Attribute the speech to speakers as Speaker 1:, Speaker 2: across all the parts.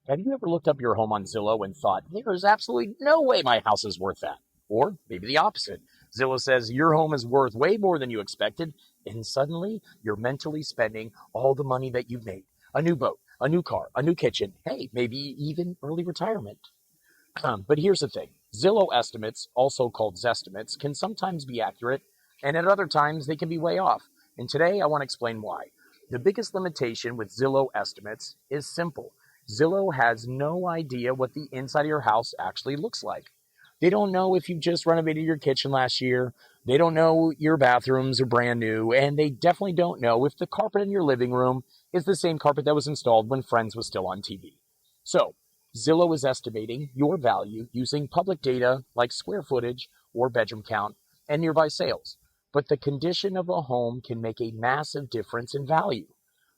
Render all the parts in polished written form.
Speaker 1: Have you ever looked up your home on Zillow and thought, there's absolutely no way my house is worth that? Or maybe the opposite. Zillow says your home is worth way more than you expected, and suddenly you're mentally spending all the money that you've made. A new boat, a new car, a new kitchen, hey, maybe even early retirement. But here's the thing. Zillow estimates, also called Zestimates, can sometimes be accurate, and at other times they can be way off. And today I want to explain why. The biggest limitation with Zillow estimates is simple. Zillow has no idea what the inside of your house actually looks like. They don't know if you just renovated your kitchen last year. They don't know your bathrooms are brand new. And they definitely don't know if the carpet in your living room is the same carpet that was installed when Friends was still on TV. So, Zillow is estimating your value using public data like square footage or bedroom count and nearby sales. But the condition of a home can make a massive difference in value.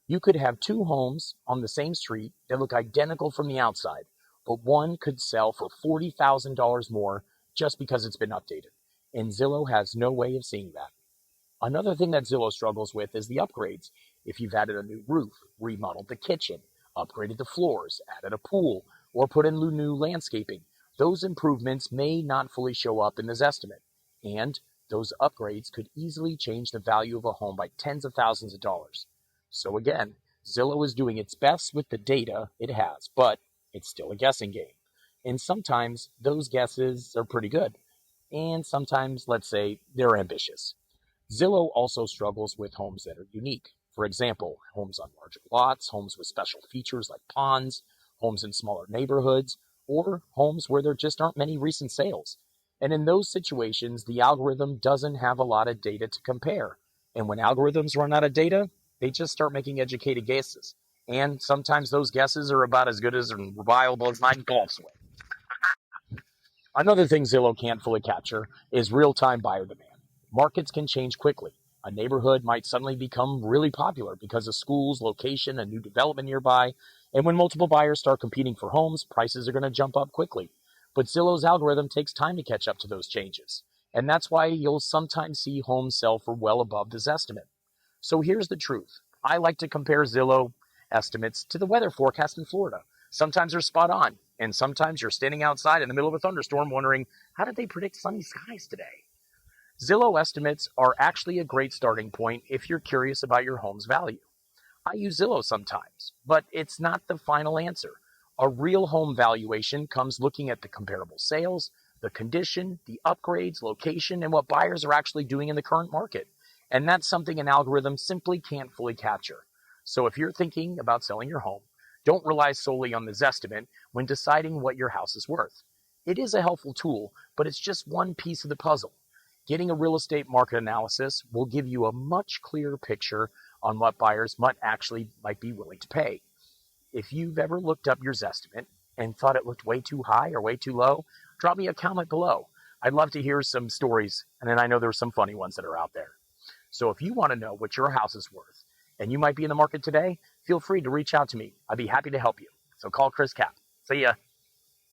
Speaker 1: You could have two homes on the same street that look identical from the outside, but one could sell for $40,000 more just because it's been updated. And Zillow has no way of seeing that. Another thing that Zillow struggles with is the upgrades. If you've added a new roof, remodeled the kitchen, upgraded the floors, added a pool, or put in new landscaping, those improvements may not fully show up in this estimate. And those upgrades could easily change the value of a home by tens of thousands of dollars. So again, Zillow is doing its best with the data it has, but it's still a guessing game. And sometimes those guesses are pretty good. And sometimes, let's say, they're ambitious. Zillow also struggles with homes that are unique. For example, homes on larger lots, homes with special features like ponds, homes in smaller neighborhoods, or homes where there just aren't many recent sales. And in those situations, the algorithm doesn't have a lot of data to compare. And when algorithms run out of data, they just start making educated guesses. And sometimes those guesses are about as good as and reliable as my golf swing. Another thing Zillow can't fully capture is real-time buyer demand. Markets can change quickly. A neighborhood might suddenly become really popular because of schools, location, a new development nearby. And when multiple buyers start competing for homes, prices are going to jump up quickly. But Zillow's algorithm takes time to catch up to those changes. And that's why you'll sometimes see homes sell for well above this estimate. So here's the truth. I like to compare Zillow estimates to the weather forecast in Florida. Sometimes they're spot on, and sometimes you're standing outside in the middle of a thunderstorm wondering, how did they predict sunny skies today? Zillow estimates are actually a great starting point if you're curious about your home's value. I use Zillow sometimes, but it's not the final answer. A real home valuation comes looking at the comparable sales, the condition, the upgrades, location, and what buyers are actually doing in the current market. And that's something an algorithm simply can't fully capture. So if you're thinking about selling your home, don't rely solely on the Zestimate when deciding what your house is worth. It is a helpful tool, but it's just one piece of the puzzle. Getting a real estate market analysis will give you a much clearer picture on what buyers might be willing to pay. If you've ever looked up your Zestimate and thought it looked way too high or way too low, drop me a comment below. I'd love to hear some stories, and then I know there's some funny ones that are out there. So if you want to know what your house is worth, and you might be in the market today, feel free to reach out to me. I'd be happy to help you. So call Chris Cap. See ya.